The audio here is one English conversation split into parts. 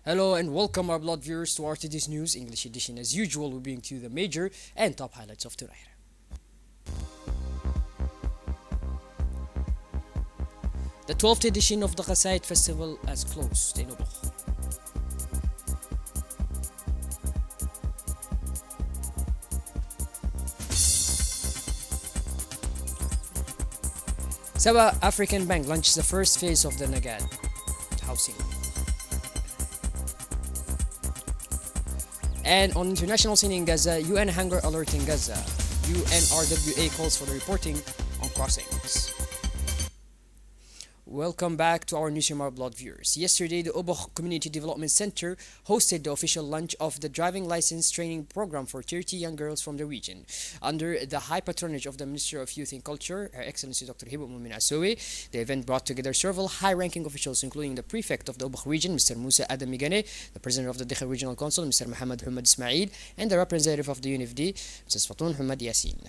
Hello and welcome our blood viewers to our today's news English edition. As usual, we bring to you the major and top highlights of tonight. The 12th edition of the Qasaid Festival has closed in Ubukh. Sabah African Bank launched the first phase of the Nagad housing. And on international scene in Gaza, UN hunger alert in Gaza. UNRWA calls for the reporting on crossings. Welcome back to our Newsroom Blood viewers. Yesterday, the Obokh Community Development Center hosted the official launch of the driving license training program for 30 young girls from the region. Under the high patronage of the Minister of Youth and Culture, Her Excellency Dr. Hibu Mumin Asowe, the event brought together several high-ranking officials, including the Prefect of the Obokh region, Mr. Musa Adam Migane, the President of the Dekhel Regional Council, Mr. Mohammed Hamad Ismail, and the representative of the UNFD, Mrs. Fatun Hamad Yassin.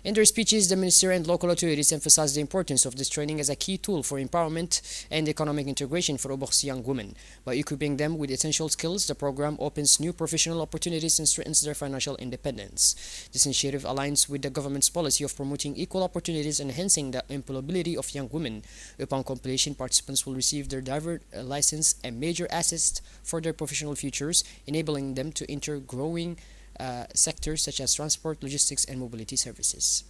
In their speeches, the minister and local authorities emphasized the importance of this training as a key tool for empowerment and economic integration for Obokh's young women. By equipping them with essential skills, the program opens new professional opportunities and strengthens their financial independence. This initiative aligns with the government's policy of promoting equal opportunities and enhancing the employability of young women. Upon completion, participants will receive their driver license and major assets for their professional futures, enabling them to enter growing sectors such as transport, logistics, and mobility services.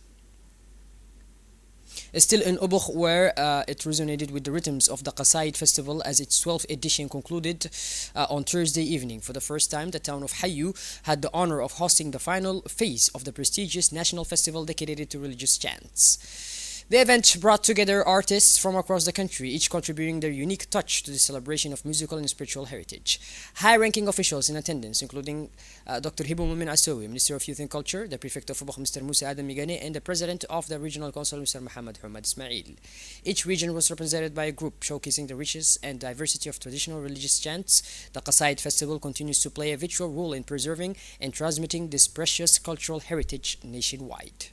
Still in Ubukh, where it resonated with the rhythms of the Qasaid Festival as its 12th edition concluded on Thursday evening. For the first time, the town of Hayu had the honor of hosting the final phase of the prestigious national festival dedicated to religious chants. The event brought together artists from across the country, each contributing their unique touch to the celebration of musical and spiritual heritage. High-ranking officials in attendance, including Dr. Hibu Mumin Asowi, Minister of Youth and Culture, the Prefect of Ubukh, Mr. Musa Adam Migane, and the President of the Regional Council, Mr. Mohammed Hamad Ismail. Each region was represented by a group showcasing the richness and diversity of traditional religious chants. The Qasaid Festival continues to play a vital role in preserving and transmitting this precious cultural heritage nationwide.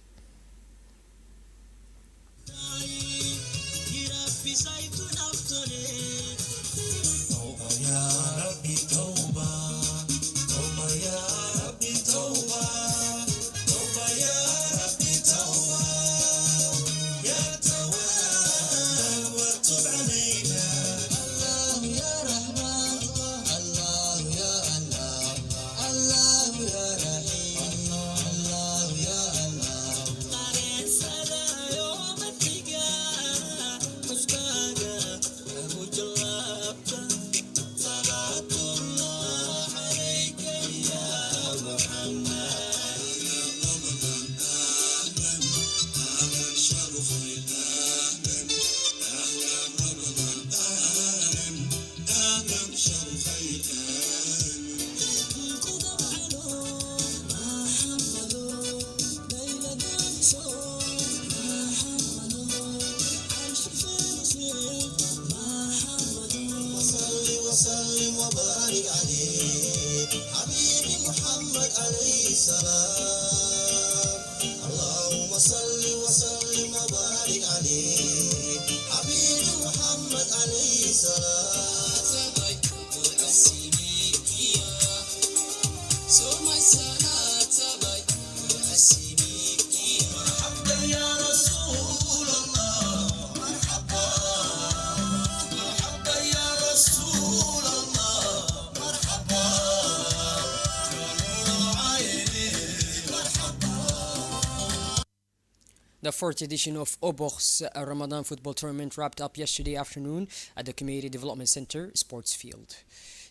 The fourth edition of Obokh's Ramadan football tournament wrapped up yesterday afternoon at the Community Development Center Sports Field.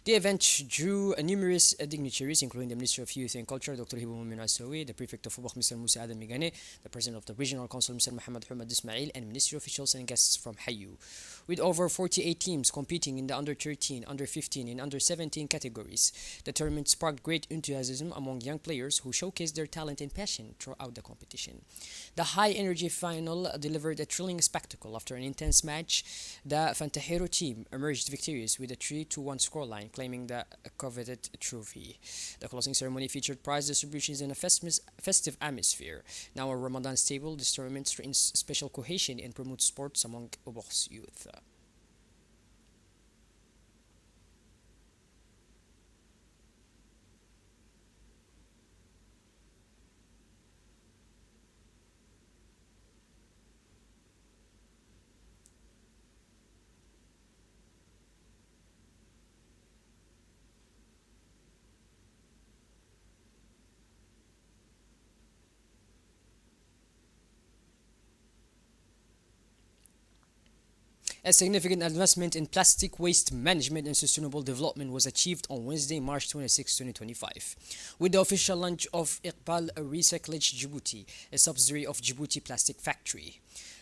The event drew numerous dignitaries, including the Minister of Youth and Culture, Dr. Hibu Mumin Asowi, the Prefect of Ubukh, Mr. Musa Adam Migane, the President of the Regional Council, Mr. Mohammed Hamad Ismail, and ministry officials and guests from Hayu. With over 48 teams competing in the under 13, under 15, and under 17 categories, the tournament sparked great enthusiasm among young players who showcased their talent and passion throughout the competition. The high-energy final delivered a thrilling spectacle. After an intense match, the Fantahero team emerged victorious with a 3-1 scoreline, claiming the coveted trophy. The closing ceremony featured prize distributions in a festive atmosphere. Now a Ramadan stable, this tournament strengthens special cohesion and promotes sports among Ubokh's youth. A significant advancement in plastic waste management and sustainable development was achieved on Wednesday, March 26, 2025, with the official launch of Iqbal Recyclage Djibouti, a subsidiary of Djibouti Plastic Factory.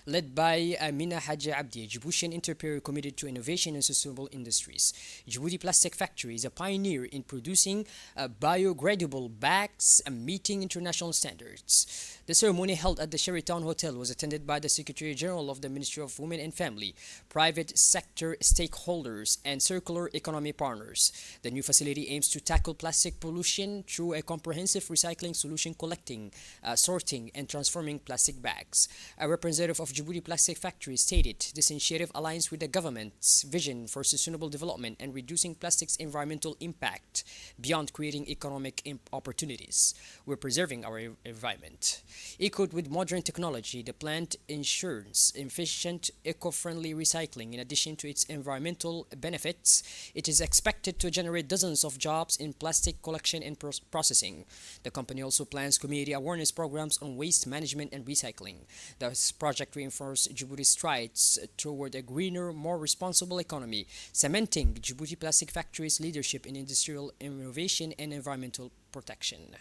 Led by Amina Haji Abdi, a Djiboutian entrepreneur committed to innovation and sustainable industries. Djibouti Plastic Factory is a pioneer in producing biodegradable bags and meeting international standards. The ceremony held at the Sheraton Hotel was attended by the Secretary General of the Ministry of Women and Family, private sector stakeholders, and circular economy partners. The new facility aims to tackle plastic pollution through a comprehensive recycling solution collecting, sorting, and transforming plastic bags. A representative of Djibouti Plastic Factory stated this initiative aligns with the government's vision for sustainable development and reducing plastic's environmental impact beyond creating economic opportunities. We're preserving our environment. Equipped with modern technology, the plant ensures efficient, eco-friendly recycling. In addition to its environmental benefits, it is expected to generate dozens of jobs in plastic collection and processing. The company also plans community awareness programs on waste management and recycling. This project reinforces Djibouti's strides toward a greener, more responsible economy, cementing Djibouti Plastic Factory's leadership in industrial innovation and environmental protection.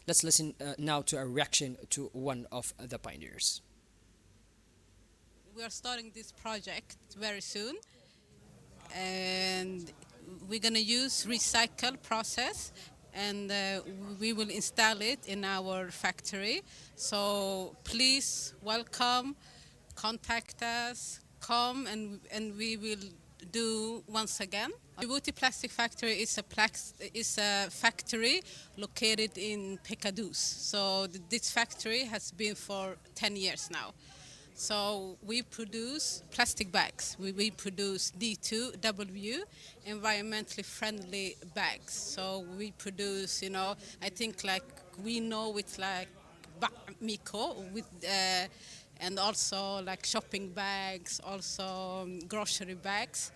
Let's listen now to a reaction to one of the pioneers. We are starting this project very soon, and we're going to use recycle process, and we will install it in our factory. So please welcome, contact us, come, and we will do once again. Djibouti Plastic Factory is a factory located in Pekadous. So this factory has been for 10 years now. So we produce plastic bags. We produce D2W, environmentally friendly bags. So we produce, I think like we know it's like Miko with and also like shopping bags, also grocery bags.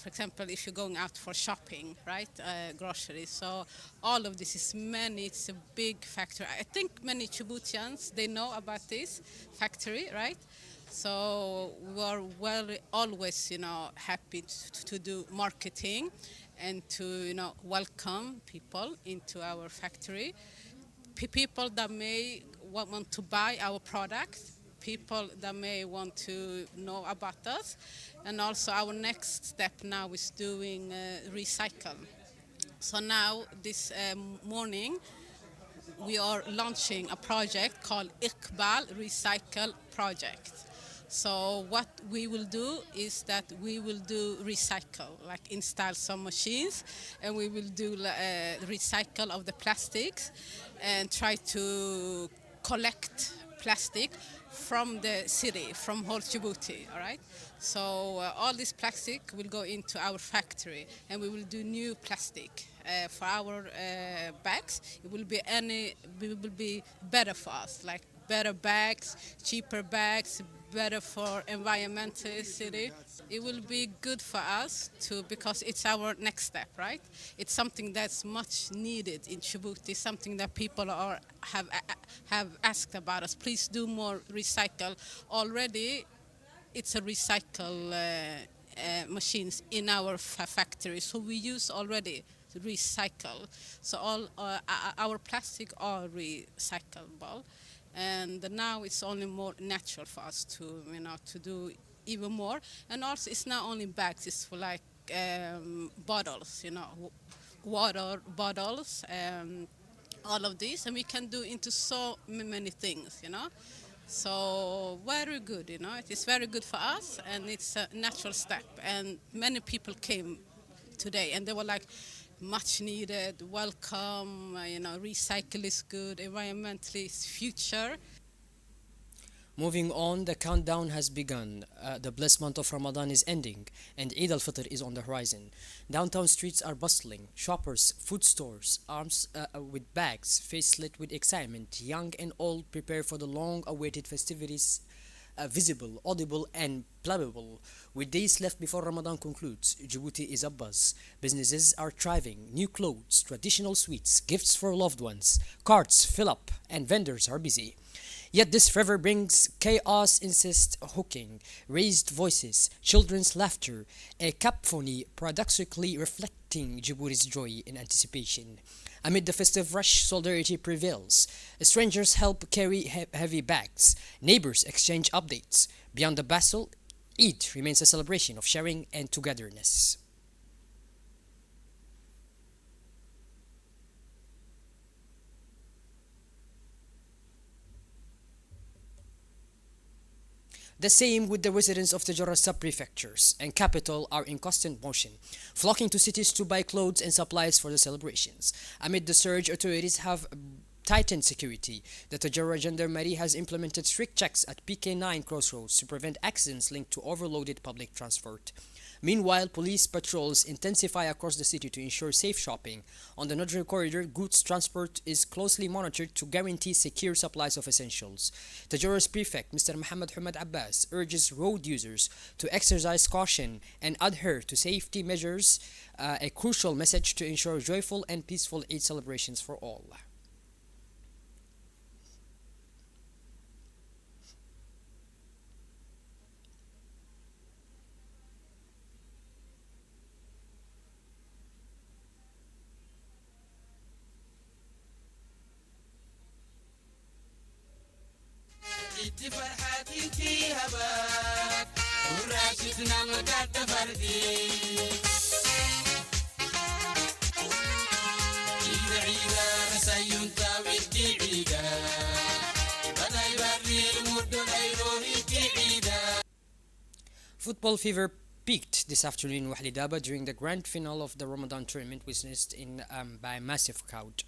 For example, if you're going out for shopping, right, groceries. So all of this is it's a big factory. I think many Djiboutians, they know about this factory, right? So we are always, happy to do marketing and to, welcome people into our factory. People that may want to buy our products, people that may want to know about us. And also our next step now is doing recycle. So now this morning we are launching a project called Iqbal Recycle Project. So what we will do is that we will do recycle, like install some machines, and we will do recycle of the plastics and try to collect plastic from the city, from whole Djibouti, all right? So all this plastic will go into our factory, and we will do new plastic for our bags. It will be better for us, like better bags, cheaper bags, better for environmental city. It will be good for us too, because it's our next step, right? It's something that's much needed in Djibouti, something that people have asked about us. Please do more recycle. Already, it's a recycle machines in our factory, so we use already to recycle. So all our plastic are recyclable. And now it's only more natural for us to, to do even more. And also, it's not only bags; it's for like bottles, water bottles, all of these, and we can do into so many things, So very good, It is very good for us, and it's a natural step. And many people came today, and they were like, much needed, welcome, recycle is good, environmentally is future. Moving on, the countdown has begun. The blessed month of Ramadan is ending, and Eid al-Fitr is on the horizon. Downtown streets are bustling. Shoppers, food stores, arms with bags, face lit with excitement. Young and old prepare for the long-awaited festivities. Visible, audible, and palpable. With days left before Ramadan concludes, Djibouti is abuzz. Businesses are thriving. New clothes, traditional sweets, gifts for loved ones. Carts fill up, and vendors are busy. Yet this fervor brings chaos, incest, hooking, raised voices, children's laughter, a cacophony paradoxically reflecting Djibouti's joy in anticipation. Amid the festive rush, solidarity prevails. Strangers help carry heavy bags. Neighbors exchange updates. Beyond the bustle, Eid remains a celebration of sharing and togetherness. The same with the residents of the Jora sub-prefectures and capital are in constant motion, flocking to cities to buy clothes and supplies for the celebrations. Amid the surge, authorities have tightened security. The Tajara Gendarmerie has implemented strict checks at PK9 crossroads to prevent accidents linked to overloaded public transport. Meanwhile, police patrols intensify across the city to ensure safe shopping. On the Nodri corridor, goods transport is closely monitored to guarantee secure supplies of essentials. Tajora's prefect, Mr. Muhammad Hamad Abbas, urges road users to exercise caution and adhere to safety measures, a crucial message to ensure joyful and peaceful Eid celebrations for all. انت فرحتي فيها باك وراشدنا مقعد فردي عيدة عيدة نسيون تاويتي عيدة بدا يبري المدن ايروهيكي عيدة. Football fever peaked this afternoon in Wahlidaba during the grand finale of the Ramadan tournament witnessed by a massive crowd.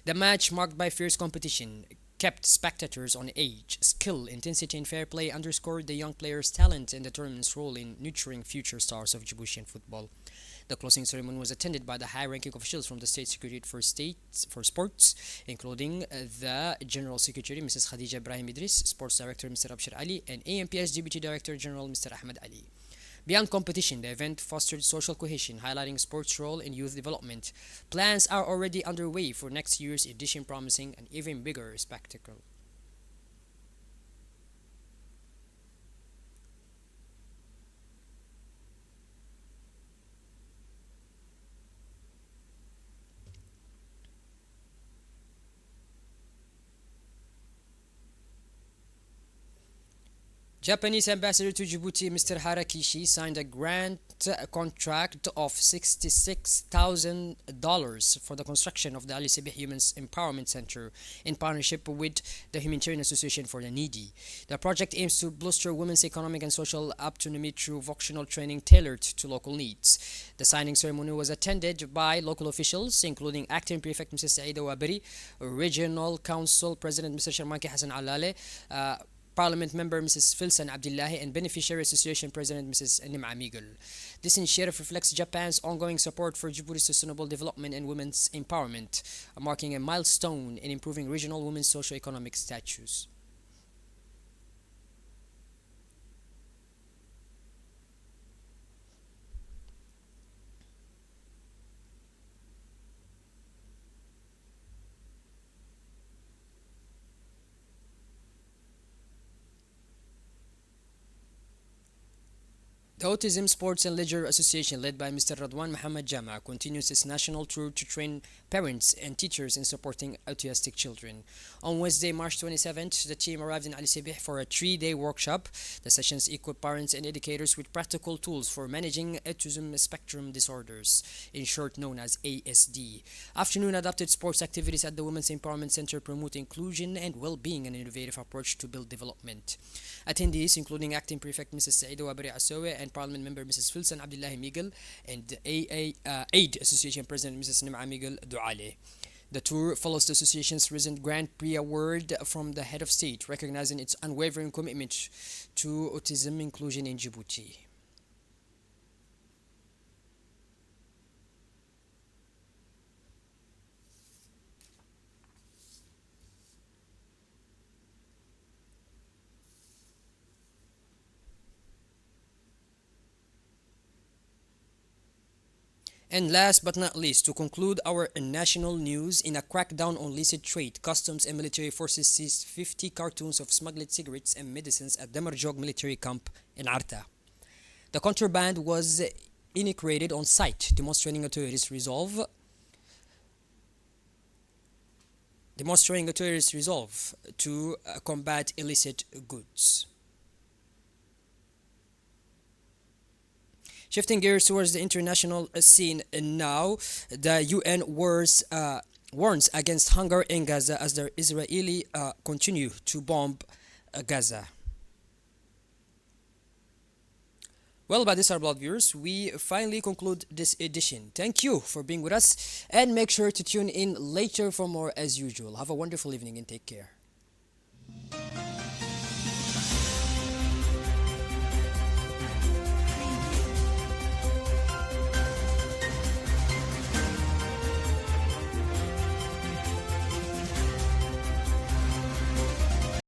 The match, marked by fierce competition, kept spectators on edge. Skill, intensity, and fair play underscored the young players' talent and the tournament's role in nurturing future stars of Djiboutian football. The closing ceremony was attended by the high-ranking officials from the State Secretariat for Sports, including the General Secretary Mrs. Khadija Ibrahim Idris, Sports Director Mr. Abshir Ali, and AMPS Deputy Director General Mr. Ahmed Ali. Beyond competition, the event fostered social cohesion, highlighting sports' role in youth development. Plans are already underway for next year's edition, promising an even bigger spectacle. Japanese ambassador to Djibouti, Mr. Harakishi, signed a grant contract of $66,000 for the construction of the Ali Sibih Human Empowerment Center in partnership with the Humanitarian Association for the Needy. The project aims to bolster women's economic and social autonomy through vocational training tailored to local needs. The signing ceremony was attended by local officials, including Acting Prefect Mrs. Saida Waberi, Regional Council President Mr. Sharmaki Hassan Alale, Parliament member Mrs. Filsan Abdullahi, and Beneficiary Association President Mrs. Nim'a Migul. This initiative reflects Japan's ongoing support for Djibouti's sustainable development and women's empowerment, marking a milestone in improving regional women's socio-economic status. The Autism Sports and Leisure Association, led by Mr. Radwan Muhammad Jama, continues its national tour to train parents and teachers in supporting autistic children. On Wednesday, March 27th, the team arrived in Ali Sibih for a 3-day workshop. The sessions equip parents and educators with practical tools for managing autism spectrum disorders, in short known as ASD. Afternoon adapted sports activities at the Women's Empowerment Center promote inclusion and well-being, an innovative approach to build development. Attendees, including Acting Prefect Mrs. Saida Wabri Asowe and Parliament member Mrs. Filsan Abdullahi Miguel and Aid Association President Mrs. Nim'a Miguel Duale. The tour follows the association's recent Grand Prix award from the head of state, recognizing its unwavering commitment to autism inclusion in Djibouti. And last but not least, to conclude our national news, in a crackdown on illicit trade, customs and military forces seized 50 cartons of smuggled cigarettes and medicines at Damarjog military camp in Arta. The contraband was inoculated on site, demonstrating authorities' resolve to combat illicit goods. Shifting gears towards the international scene now, the UN warns against hunger in Gaza as the Israeli continue to bomb Gaza. Well, by this, our blood viewers, we finally conclude this edition. Thank you for being with us, and make sure to tune in later for more as usual. Have a wonderful evening and take care.